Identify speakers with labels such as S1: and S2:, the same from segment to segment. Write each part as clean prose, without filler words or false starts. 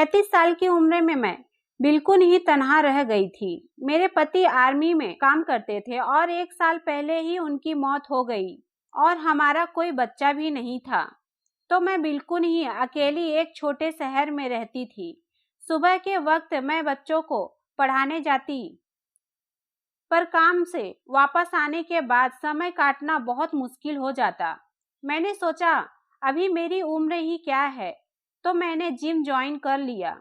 S1: 35 साल की उम्र में मैं बिल्कुल ही तनहा रह गई थी। मेरे पति आर्मी में काम करते थे और 1 साल पहले ही उनकी मौत हो गई और हमारा कोई बच्चा भी नहीं था। तो मैं बिल्कुल ही अकेली एक छोटे शहर में रहती थी। सुबह के वक्त मैं बच्चों को पढ़ाने जाती, पर काम से वापस आने के बाद समय काटना बहुत मुश्किल हो जाता। मैंने सोचा अभी मेरी उम्र ही क्या है, तो मैंने जिम ज्वाइन कर लिया।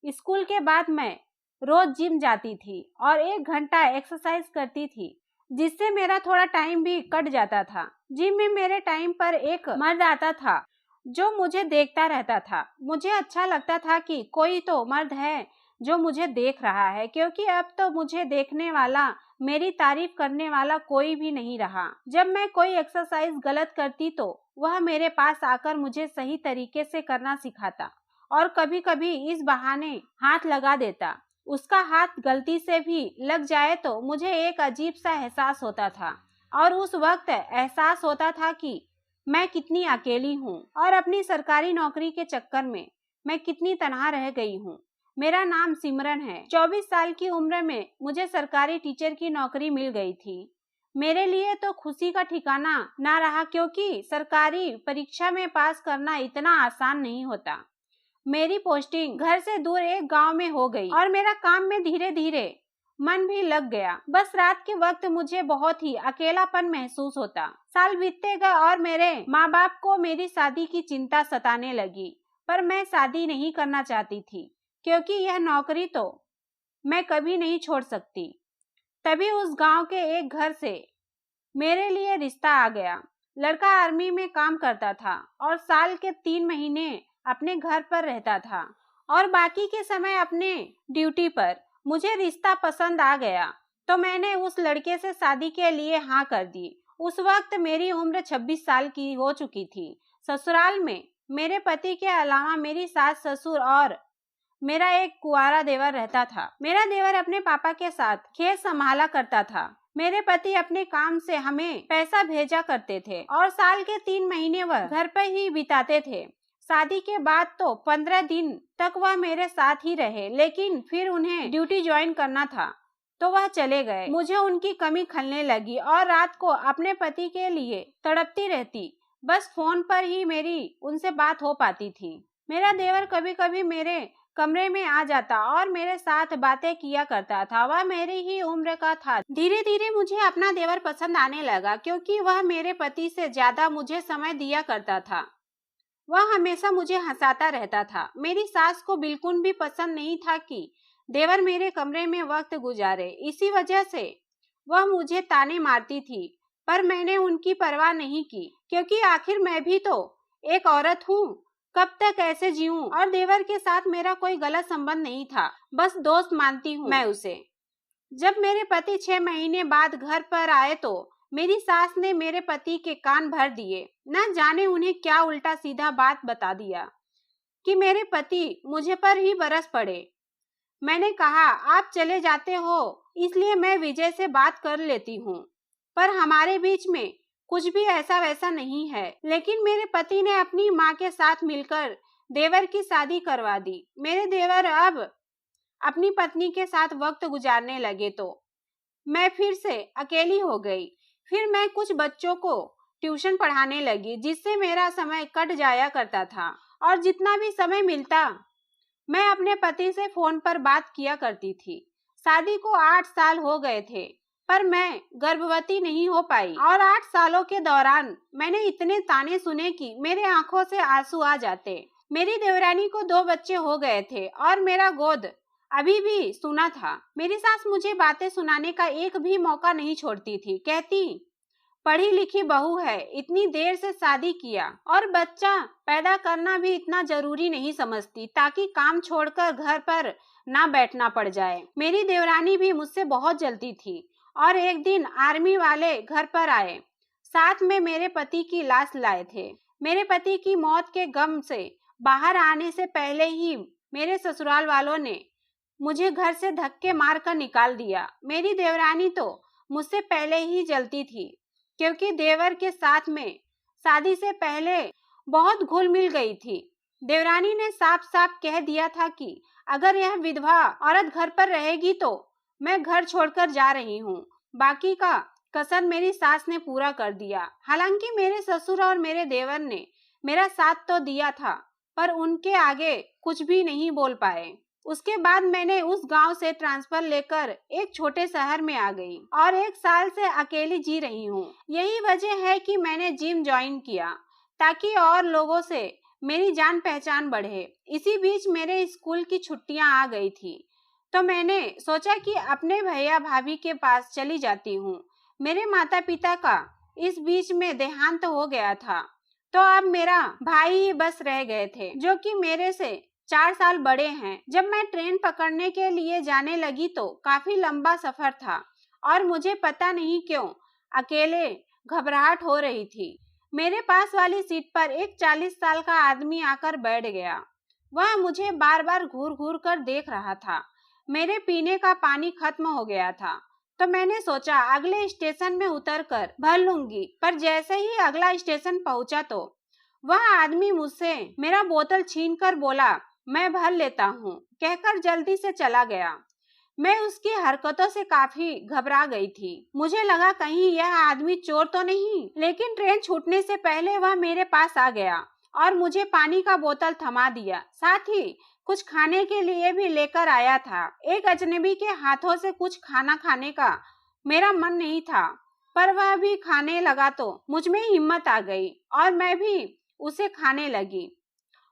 S1: स्कूल के बाद मैं रोज जिम जाती थी और 1 घंटा एक्सरसाइज करती थी, जिससे मेरा थोड़ा टाइम भी कट जाता था। जिम में मेरे टाइम पर एक मर्द आता था जो मुझे देखता रहता था। मुझे अच्छा लगता था कि कोई तो मर्द है जो मुझे देख रहा है, क्योंकि अब तो मुझे देखने वाला, मेरी तारीफ करने वाला कोई भी नहीं रहा। जब मैं कोई एक्सरसाइज गलत करती तो वह मेरे पास आकर मुझे सही तरीके से करना सिखाता और कभी-कभी इस बहाने हाथ लगा देता। उसका हाथ गलती से भी लग जाए तो मुझे एक अजीब सा एहसास होता था और उस वक्त एहसास होता था कि मैं कितनी अकेली हूँ और अपनी सरकारी नौकरी के चक्कर में मैं कितनी तनहा रह गई हूँ। मेरा नाम सिमरन है। 24 साल की उम्र में मुझे सरकारी टीचर की नौकरी मिल गई थी। मेरे लिए तो खुशी का ठिकाना ना रहा, क्योंकि सरकारी परीक्षा में पास करना इतना आसान नहीं होता। मेरी पोस्टिंग घर से दूर एक गांव में हो गई और मेरा काम में धीरे धीरे मन भी लग गया। बस रात के वक्त मुझे बहुत ही अकेलापन महसूस होता। साल बीतते गए और मेरे माँ बाप को मेरी शादी की चिंता सताने लगी, पर मैं शादी नहीं करना चाहती थी, क्योंकि यह नौकरी तो मैं कभी नहीं छोड़ सकती। तभी उस गांव के एक घर से मेरे लिए रिश्ता आ गया। लड़का आर्मी में काम करता था और साल के 3 महीने अपने घर पर रहता था और बाकी के समय अपने ड्यूटी पर। मुझे रिश्ता पसंद आ गया तो मैंने उस लड़के से शादी के लिए हाँ कर दी। उस वक्त मेरी उम्र 26 साल की हो चुकी थी। ससुराल में मेरे पति के अलावा मेरी सास, ससुर और मेरा एक कुंवारा देवर रहता था। मेरा देवर अपने पापा के साथ खेत संभाला करता था। मेरे पति अपने काम से हमें पैसा भेजा करते थे और साल के 3 महीने वह घर पर ही बिताते थे। शादी के बाद तो 15 दिन तक वह मेरे साथ ही रहे, लेकिन फिर उन्हें ड्यूटी ज्वाइन करना था तो वह चले गए। मुझे उनकी कमी खलने लगी और रात को अपने पति के लिए तड़पती रहती। बस फोन पर ही मेरी उनसे बात हो पाती थी। मेरा देवर कभी कभी मेरे कमरे में आ जाता और मेरे साथ बातें किया करता था। वह मेरी ही उम्र का था। धीरे धीरे मुझे अपना देवर पसंद आने लगा, क्योंकि वह मेरे पति से ज्यादा मुझे समय दिया करता था। वह हमेशा मुझे हंसाता रहता था। मेरी सास को बिल्कुल भी पसंद नहीं था कि देवर मेरे कमरे में वक्त गुजारे। इसी वजह से वह मुझे ताने मारती थी, पर मैंने उनकी परवाह नहीं की, क्योंकि आखिर मैं भी तो एक औरत हूँ। कब तक ऐसे जीऊं? और देवर के साथ मेरा कोई गलत संबंध नहीं था, बस दोस्त मानती हूँ मैं उसे। जब मेरे पति 6 महीने बाद घर पर आए तो मेरी सास ने मेरे पति के कान भर दिए। न जाने उन्हें क्या उल्टा सीधा बात बता दिया कि मेरे पति मुझे पर ही बरस पड़े। मैंने कहा, आप चले जाते हो इसलिए मैं विजय से बात कर लेती हूँ, पर हमारे बीच में कुछ भी ऐसा वैसा नहीं है। लेकिन मेरे पति ने अपनी माँ के साथ मिलकर देवर की शादी करवा दी। मेरे देवर अब अपनी पत्नी के साथ वक्त गुजारने लगे तो मैं फिर से अकेली हो गई। फिर मैं कुछ बच्चों को ट्यूशन पढ़ाने लगी, जिससे मेरा समय कट जाया करता था और जितना भी समय मिलता मैं अपने पति से फोन पर बात किया करती थी। शादी को 8 साल हो गए थे, पर मैं गर्भवती नहीं हो पाई और 8 सालों के दौरान मैंने इतने ताने सुने कि मेरे आंखों से आंसू आ जाते। मेरी देवरानी को 2 बच्चे हो गए थे और मेरा गोद अभी भी सूना था। मेरी सास मुझे बातें सुनाने का एक भी मौका नहीं छोड़ती थी। कहती, पढ़ी लिखी बहू है, इतनी देर से शादी किया और बच्चा पैदा करना भी इतना जरूरी नहीं समझती, ताकि काम छोड़कर घर पर ना बैठना पड़ जाए। मेरी देवरानी भी मुझसे बहुत जलती थी और एक दिन आर्मी वाले घर पर आए, साथ में मेरे पति की लाश लाए थे। मेरे पति की मौत के गम से बाहर आने से पहले ही मेरे ससुराल वालों ने मुझे घर से धक्के मारकर निकाल दिया। मेरी देवरानी तो मुझसे पहले ही जलती थी, क्योंकि देवर के साथ में शादी से पहले बहुत घुल मिल गई थी। देवरानी ने साफ साफ कह दिया था कि अगर यह विधवा औरत घर पर रहेगी तो मैं घर छोड़कर जा रही हूँ। बाकी का कसर मेरी सास ने पूरा कर दिया। हालांकि मेरे ससुर और मेरे देवर ने मेरा साथ तो दिया था, पर उनके आगे कुछ भी नहीं बोल पाए। उसके बाद मैंने उस गांव से ट्रांसफर लेकर एक छोटे शहर में आ गई और 1 साल से अकेली जी रही हूँ। यही वजह है कि मैंने जिम ज्वाइन किया, ताकि और लोगों से मेरी जान पहचान बढ़े। इसी बीच मेरे स्कूल की छुट्टियां आ गई थी, तो मैंने सोचा कि अपने भैया भाभी के पास चली जाती हूँ। मेरे माता पिता का इस बीच में देहांत हो गया था, तो अब मेरा भाई ही बस रह गए थे, जो कि मेरे से 4 साल बड़े हैं। जब मैं ट्रेन पकड़ने के लिए जाने लगी तो काफी लंबा सफर था और मुझे पता नहीं क्यों अकेले घबराहट हो रही थी। मेरे पास वाली सीट पर एक 40 साल का आदमी आकर बैठ गया। वह मुझे बार बार घूर घूर कर देख रहा था। मेरे पीने का पानी खत्म हो गया था, तो मैंने सोचा अगले स्टेशन में उतरकर भर लूंगी। पर जैसे ही अगला स्टेशन पहुंचा तो वह आदमी मुझसे मेरा बोतल छीनकर बोला, मैं भर लेता हूँ, कहकर जल्दी से चला गया। मैं उसकी हरकतों से काफी घबरा गई थी। मुझे लगा कहीं यह आदमी चोर तो नहीं, लेकिन ट्रेन छूटने से पहले वह मेरे पास आ गया और मुझे पानी का बोतल थमा दिया। साथ ही कुछ खाने के लिए भी लेकर आया था। एक अजनबी के हाथों से कुछ खाना खाने का मेरा मन नहीं था, पर वह भी खाने लगा तो मुझ में हिम्मत आ गई और मैं भी उसे खाने लगी।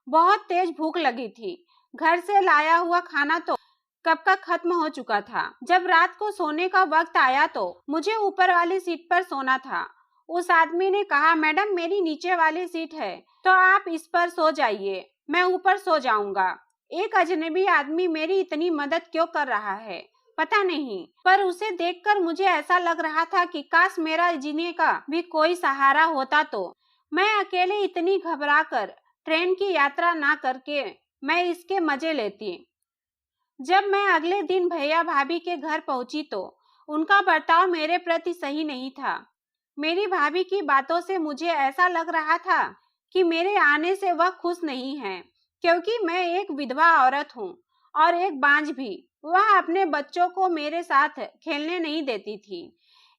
S1: बहुत तेज भूख लगी थी। घर से लाया हुआ खाना तो कब का खत्म हो चुका था। जब रात को सोने का वक्त आया तो मुझे ऊपर वाली सीट पर सोना था। उस आदमी ने कहा, मैडम मेरी नीचे वाली सीट है, तो आप इस पर सो जाइए, मैं ऊपर सो जाऊंगा। एक अजनबी आदमी मेरी इतनी मदद क्यों कर रहा है पता नहीं, पर उसे देखकर मुझे ऐसा लग रहा था कि काश मेरा जीने का भी कोई सहारा होता तो मैं अकेले इतनी घबराकर ट्रेन की यात्रा ना करके मैं इसके मजे लेती। जब मैं अगले दिन भैया भाभी के घर पहुंची तो उनका बर्ताव मेरे प्रति सही नहीं था। मेरी भाभी की बातों से मुझे ऐसा लग रहा था कि मेरे आने से वह खुश नहीं है, क्योंकि मैं एक विधवा औरत हूँ और एक बांझ भी। वह अपने बच्चों को मेरे साथ खेलने नहीं देती थी।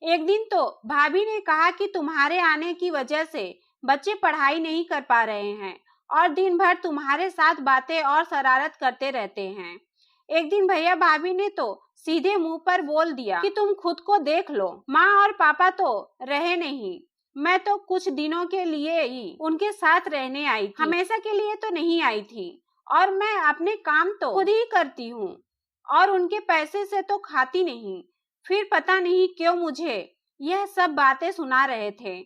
S1: एक दिन तो भाभी ने कहा कि तुम्हारे आने की वजह से बच्चे पढ़ाई नहीं कर पा रहे हैं और दिन भर तुम्हारे साथ बातें और शरारत करते रहते हैं। एक दिन भैया भाभी ने तो सीधे मुंह पर बोल दिया कि तुम खुद को देख लो, माँ और पापा तो रहे नहीं, मैं तो कुछ दिनों के लिए ही उनके साथ रहने आई थी, हमेशा के लिए तो नहीं आई थी। और मैं अपने काम तो खुद ही करती हूँ और उनके पैसे से तो खाती नहीं। फिर पता नहीं क्यों मुझे यह सब बातें सुना रहे थे।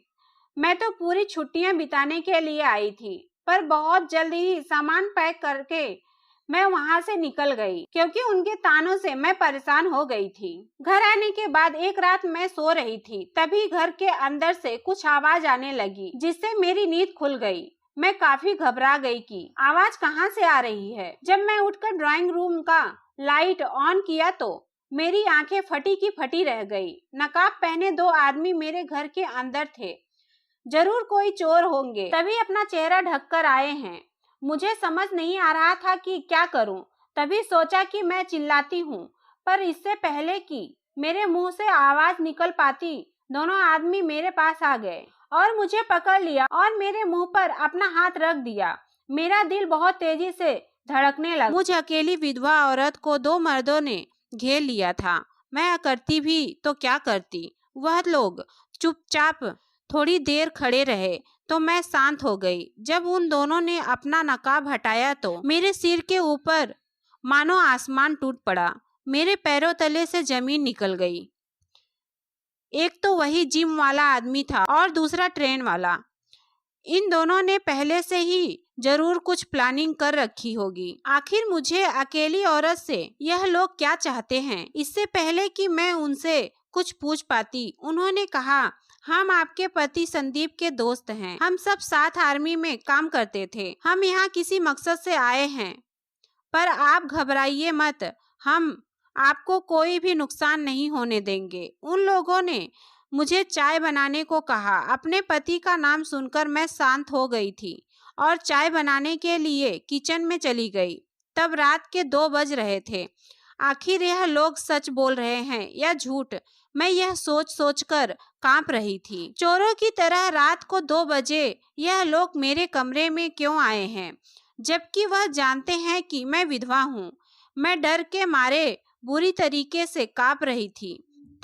S1: मैं तो पूरी छुट्टियां बिताने के लिए आई थी, पर बहुत जल्दी ही सामान पैक करके मैं वहां से निकल गई, क्योंकि उनके तानों से मैं परेशान हो गई थी। घर आने के बाद एक रात मैं सो रही थी, तभी घर के अंदर से कुछ आवाज आने लगी, जिससे मेरी नींद खुल गई। मैं काफी घबरा गई कि आवाज कहाँ से आ रही है। जब मैं उठकर ड्राइंग रूम का लाइट ऑन किया तो मेरी आंखें फटी की फटी रह गई। नकाब पहने 2 आदमी मेरे घर के अंदर थे। जरूर कोई चोर होंगे, तभी अपना चेहरा ढककर आए हैं। मुझे समझ नहीं आ रहा था कि क्या करूं। तभी सोचा कि मैं चिल्लाती हूं, पर इससे पहले कि मेरे मुंह से आवाज निकल पाती, दोनों आदमी मेरे पास आ गए और मुझे पकड़ लिया और मेरे मुंह पर अपना हाथ रख दिया। मेरा दिल बहुत तेजी से धड़कने लगा। मुझ अकेली विधवा औरत को 2 मर्दों ने घेर लिया था। मैं करती भी तो क्या करती। वह लोग चुपचाप थोड़ी देर खड़े रहे तो मैं शांत हो गई। जब उन दोनों ने अपना नकाब हटाया तो मेरे सिर के ऊपर मानो आसमान टूट पड़ा। मेरे पैरों तले से जमीन निकल गई। एक तो वही जिम वाला आदमी था और दूसरा ट्रेन वाला। इन दोनों ने पहले से ही जरूर कुछ प्लानिंग कर रखी होगी। आखिर मुझे अकेली औरत से यह लोग क्या चाहते हैं? इससे पहले कि मैं उनसे कुछ पूछ पाती, उन्होंने कहा, हम आपके पति संदीप के दोस्त हैं। हम सब साथ आर्मी में काम करते थे। हम यहाँ किसी मकसद से आए हैं, पर आप घबराइए मत, हम आपको कोई भी नुकसान नहीं होने देंगे। उन लोगों ने मुझे चाय बनाने को कहा। अपने पति का नाम सुनकर मैं शांत हो गई थी और चाय बनाने के लिए किचन में चली गई। तब रात के 2 बज रहे थे। आखिर यह लोग सच बोल रहे हैं या झूठ, मैं यह सोच सोच कर कांप रही थी। चोरों की तरह रात को 2 बजे यह लोग मेरे कमरे में क्यों आए हैं, जबकि वह जानते हैं कि मैं विधवा हूँ। मैं डर के मारे बुरी तरीके से कांप रही थी।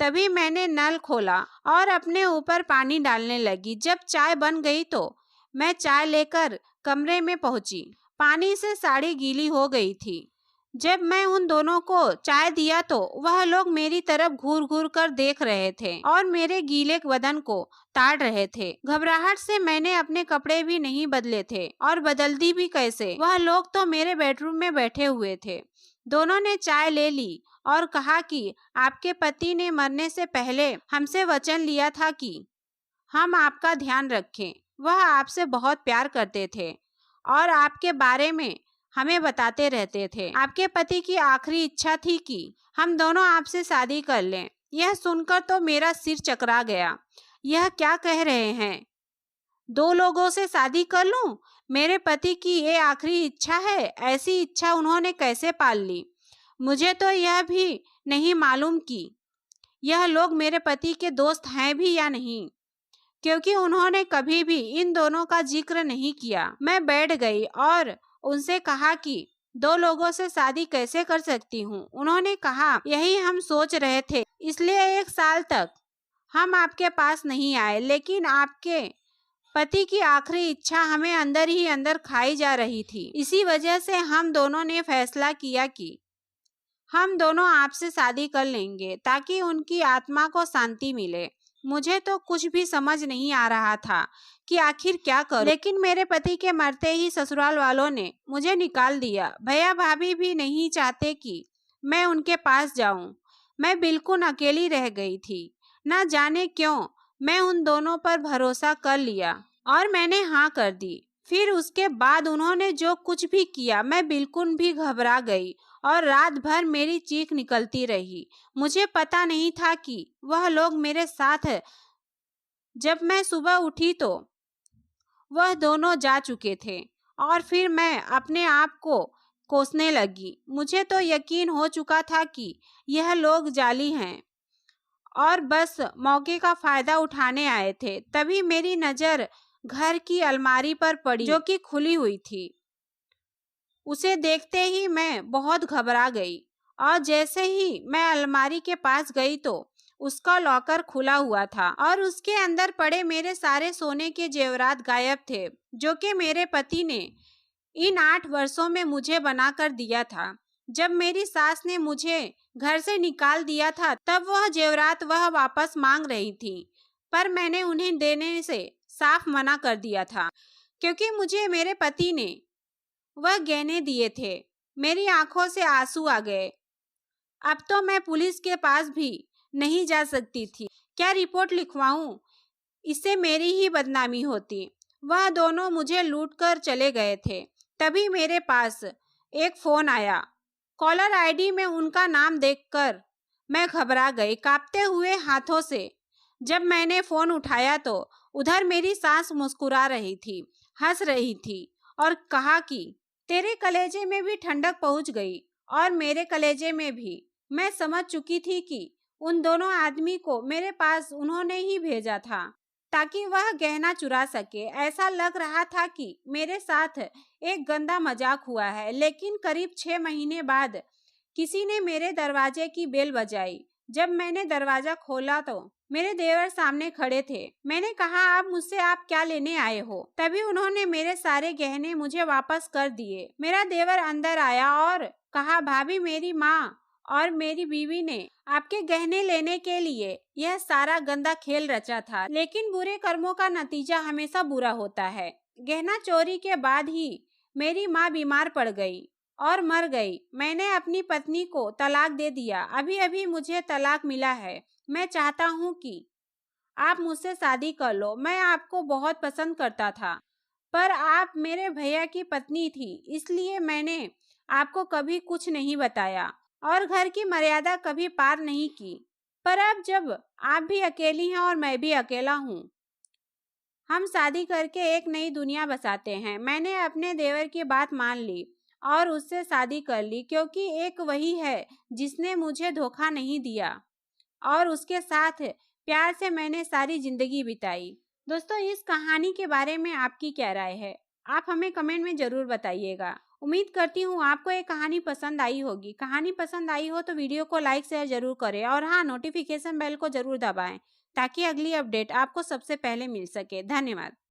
S1: तभी मैंने नल खोला और अपने ऊपर पानी डालने लगी। जब चाय बन गई तो मैं चाय लेकर कमरे में पहुंची। पानी से साड़ी गीली हो गई थी। जब मैं उन दोनों को चाय दिया तो वह लोग मेरी तरफ घूर घूर कर देख रहे थे और मेरे गीले बदन को ताड़ रहे थे। घबराहट से मैंने अपने कपड़े भी नहीं बदले थे और बदलती भी कैसे। वह लोग तो मेरे बेडरूम में बैठे हुए थे। दोनों ने चाय ले ली और कहा कि आपके पति ने मरने से पहले हमसे वचन लिया था कि हम आपका ध्यान रखें। वह आपसे बहुत प्यार करते थे और आपके बारे में हमें बताते रहते थे। आपके पति की आखिरी इच्छा थी कि हम दोनों आपसे शादी कर लें। यह सुनकर तो मेरा सिर चकरा गया। यह क्या कह रहे हैं? 2 लोगों से शादी कर लूं? मेरे पति की ये आखिरी इच्छा है। ऐसी इच्छा उन्होंने कैसे पाल ली? मुझे तो यह भी नहीं मालूम कि यह लोग मेरे पति के दोस्त हैं भी या नहीं, क्योंकि उन्होंने कभी भी इन दोनों का जिक्र नहीं किया। मैं बैठ गई और उनसे कहा कि 2 लोगों से शादी कैसे कर सकती हूँ। उन्होंने कहा, यही हम सोच रहे थे, इसलिए 1 साल तक हम आपके पास नहीं आए, लेकिन आपके पति की आखिरी इच्छा हमें अंदर ही अंदर खाई जा रही थी। इसी वजह से हम दोनों ने फैसला किया कि हम दोनों आपसे शादी कर लेंगे ताकि उनकी आत्मा को शांति मिले। मुझे तो कुछ भी समझ नहीं आ रहा था कि आखिर क्या करूं। लेकिन मेरे पति के मरते ही ससुराल वालों ने मुझे निकाल दिया। भैया भाभी भी नहीं चाहते कि मैं उनके पास जाऊं। मैं बिल्कुल अकेली रह गई थी। न जाने क्यों मैं उन दोनों पर भरोसा कर लिया और मैंने हाँ कर दी। फिर उसके बाद उन्होंने जो कुछ भी किया, मैं बिल्कुल भी घबरा गई और रात भर मेरी चीख निकलती रही। मुझे पता नहीं था कि वह लोग मेरे साथ हैं। जब मैं सुबह उठी तो वह दोनों जा चुके थे और फिर मैं अपने आप को कोसने लगी। मुझे तो यकीन हो चुका था कि यह लोग जाली हैं और बस मौके का फायदा उठाने आए थे। तभी मेरी नज़र घर की अलमारी पर पड़ी, जो कि खुली हुई थी। उसे देखते ही मैं बहुत घबरा गई और जैसे ही मैं अलमारी के पास गई तो उसका लॉकर खुला हुआ था और उसके अंदर पड़े मेरे सारे सोने के जेवरात गायब थे, जो कि मेरे पति ने इन 8 वर्षों में मुझे बनाकर दिया था। जब मेरी सास ने मुझे घर से निकाल दिया था तब वह जेवरात वह वापस मांग रही थी, पर मैंने उन्हें देने से साफ मना कर दिया था, क्योंकि मुझे मेरे पति ने वह गहने दिए थे। मेरी आंखों से आंसू आ गए। अब तो मैं पुलिस के पास भी नहीं जा सकती थी। क्या रिपोर्ट लिखवाऊं? इससे मेरी ही बदनामी होती। वह दोनों मुझे लूट कर चले गए थे। तभी मेरे पास एक फ़ोन आया। कॉलर आईडी में उनका नाम देखकर मैं घबरा गई, कांपते हुए हाथों से। जब मैंने फ़ोन उठाया तो उधर मेरी सास मुस्कुरा रही थी, हंस रही थी और कहा कि तेरे कलेजे में भी ठंडक पहुंच गई और मेरे कलेजे में भी। मैं समझ चुकी थी कि उन दोनों आदमी को मेरे पास उन्होंने ही भेजा था ताकि वह गहना चुरा सके। ऐसा लग रहा था कि मेरे साथ एक गंदा मजाक हुआ है। लेकिन करीब 6 महीने बाद किसी ने मेरे दरवाजे की बेल बजाई। जब मैंने दरवाजा खोला तो मेरे देवर सामने खड़े थे। मैंने कहा, आप क्या लेने आए हो? तभी उन्होंने मेरे सारे गहने मुझे वापस कर दिए। मेरा देवर अंदर आया और कहा, भाभी, मेरी माँ और मेरी बीवी ने आपके गहने लेने के लिए यह सारा गंदा खेल रचा था। लेकिन बुरे कर्मों का नतीजा हमेशा बुरा होता है। गहना चोरी के बाद ही मेरी माँ बीमार पड़ गई और मर गई। मैंने अपनी पत्नी को तलाक दे दिया। अभी अभी मुझे तलाक मिला है। मैं चाहता हूँ कि आप मुझसे शादी कर लो। मैं आपको बहुत पसंद करता था, पर आप मेरे भैया की पत्नी थी, इसलिए मैंने आपको कभी कुछ नहीं बताया और घर की मर्यादा कभी पार नहीं की। पर अब जब आप भी अकेली हैं और मैं भी अकेला हूँ, हम शादी करके एक नई दुनिया बसाते हैं। मैंने अपने देवर की बात मान ली और उससे शादी कर ली, क्योंकि एक वही है जिसने मुझे धोखा नहीं दिया और उसके साथ प्यार से मैंने सारी जिंदगी बिताई। दोस्तों, इस कहानी के बारे में आपकी क्या राय है? आप हमें कमेंट में जरूर बताइएगा। उम्मीद करती हूँ आपको ये कहानी पसंद आई होगी। कहानी पसंद आई हो तो वीडियो को लाइक शेयर जरूर करें और हाँ, नोटिफिकेशन बेल को जरूर दबाएं ताकि अगली अपडेट आपको सबसे पहले मिल सके। धन्यवाद।